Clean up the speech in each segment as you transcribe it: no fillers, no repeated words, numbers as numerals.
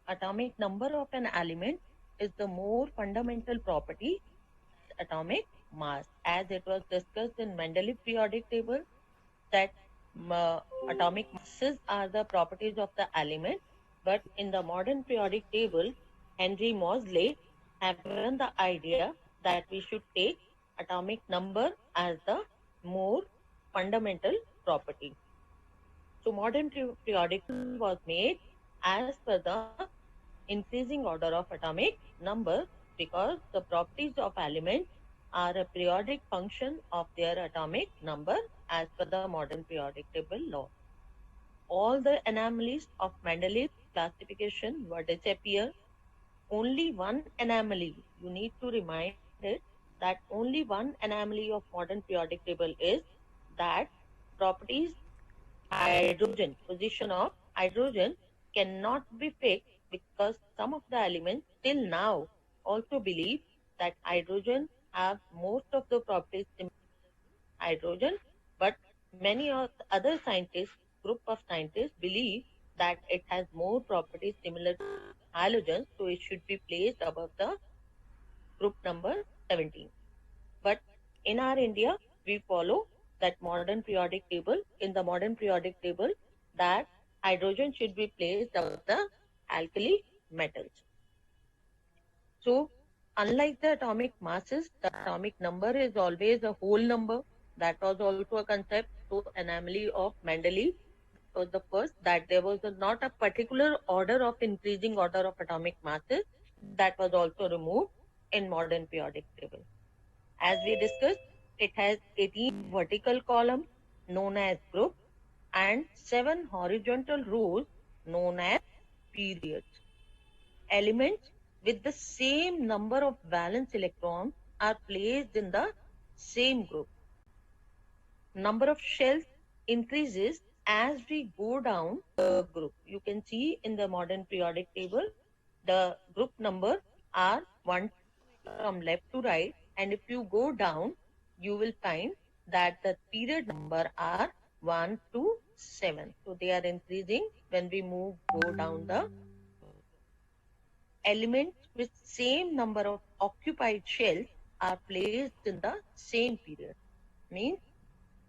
atomic number of an element is the more fundamental property atomic mass. As it was discussed in Mendeleev periodic table, that atomic masses are the properties of the element, but in the modern periodic table, Henry Moseley have given the idea that we should take atomic number as the more fundamental property. So modern periodic table was made as per the increasing order of atomic number, because the properties of elements are a periodic function of their atomic number as per the modern periodic table law. All the anomalies of Mendeleev's classification were disappear. Only one anomaly, you need to remind it that only one anomaly of modern periodic table is that properties hydrogen, position of hydrogen cannot be fixed, because some of the elements till now also believe that hydrogen have most of the properties similar to hydrogen, but many of the other scientists, group of scientists believe that it has more properties similar to halogen, so it should be placed above the group number 17. But in our India, we follow that modern periodic table. In the modern periodic table, that hydrogen should be placed above the alkali metals. So, unlike the atomic masses, the atomic number is always a whole number. That was also a concept. So, anomaly of Mendeleev was the first, that there was not a particular order of increasing order of atomic masses. That was also removed in modern periodic table. As we discussed, it has 18 vertical columns known as group and 7 horizontal rows known as periods. Elements with the same number of valence electrons are placed in the same group. Number of shells increases as we go down the group. You can see in the modern periodic table, the group number are 1 from left to right, and if you go down, you will find that the period number are 1 to 7. So they are increasing when we go down the elements with same number of occupied shells are placed in the same period. Means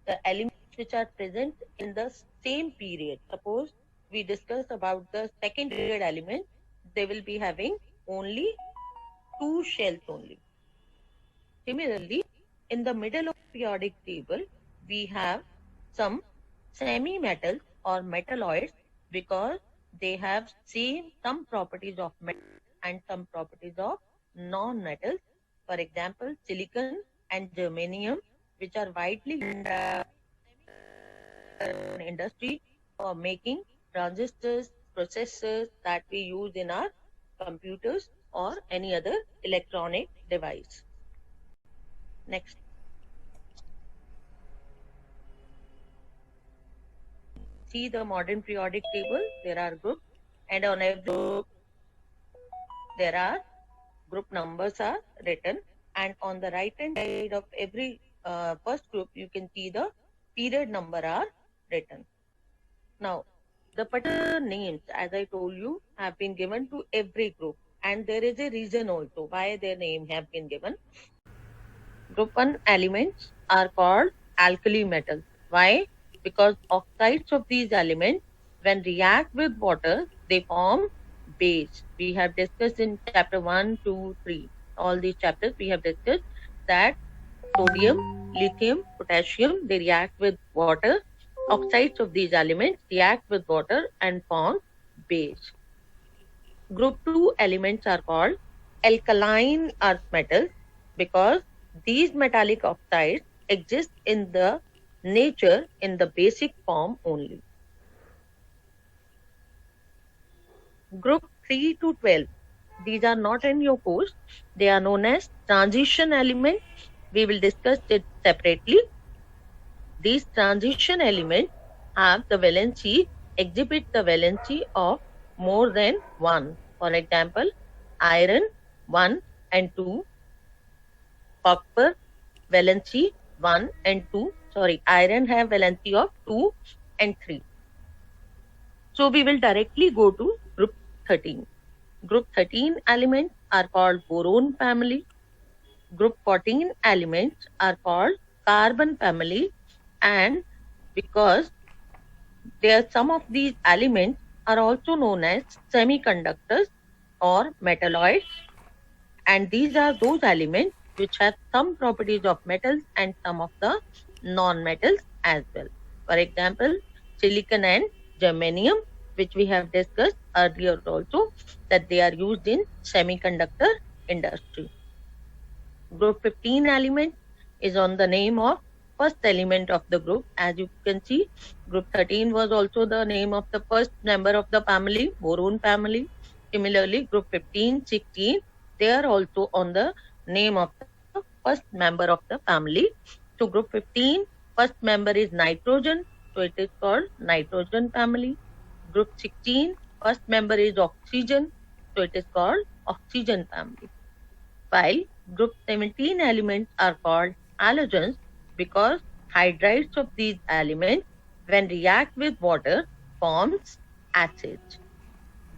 the elements which are present in the same period. Suppose we discuss about the second period element, they will be having only 2 shells only. Similarly, in the middle of periodic table, we have some semi-metals or metalloids, because they have some properties of metal and some properties of non-metals. For example, silicon and germanium, which are widely used in industry for making transistors, processors that we use in our computers or any other electronic device. Next. See the modern periodic table, there are groups, and on every group there are group numbers are written, and on the right hand side of every first group you can see the period number are written. Now the particular names, as I told you, have been given to every group, and there is a reason also why their name have been given. Group 1 elements are called alkali metals. Why? Because oxides of these elements, when react with water, they form base. We have discussed in chapter 1, 2, 3. All these chapters we have discussed that sodium, lithium, potassium, they react with water. Oxides of these elements react with water and form base. Group 2 elements are called alkaline earth metals, because these metallic oxides exist in the nature in the basic form only. Group 3 to 12, these are not in your course. They are known as transition elements. We will discuss it separately. These transition elements have the valency, exhibit the valency of more than 1. For example, iron 1 and 2, copper valency 1 and 2. Sorry, iron have valency of 2 and 3. So we will directly go to group 13. Group 13 elements are called boron family. Group 14 elements are called carbon family, and because some of these elements are also known as semiconductors or metalloids, and these are those elements which have some properties of metals and some of the non-metals as well. For example, silicon and germanium, which we have discussed earlier also, that they are used in semiconductor industry. Group 15 element is on the name of first element of the group. As you can see, group 13 was also the name of the first member of the family, boron family. Similarly, group 15, 16, they are also on the name of the first member of the family. So group 15, first member is nitrogen, so it is called nitrogen family. Group 16, first member is oxygen, so it is called oxygen family. While group 17 elements are called halogens because hydrides of these elements, when react with water, forms acids.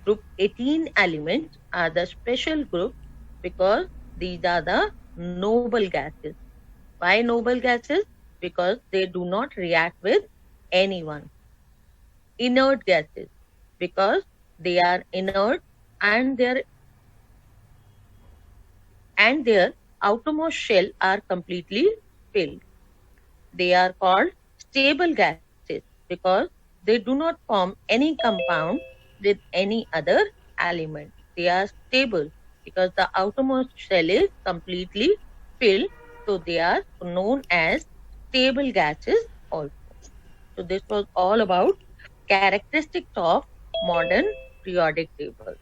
Group 18 elements are the special group because these are the noble gases. Why noble gases? Because they do not react with anyone. Inert gases because they are inert and their outermost shell are completely filled. They are called stable gases because they do not form any compound with any other element. They are stable because the outermost shell is completely filled, so they are known as stable gases also. So this was all about characteristics of modern periodic table.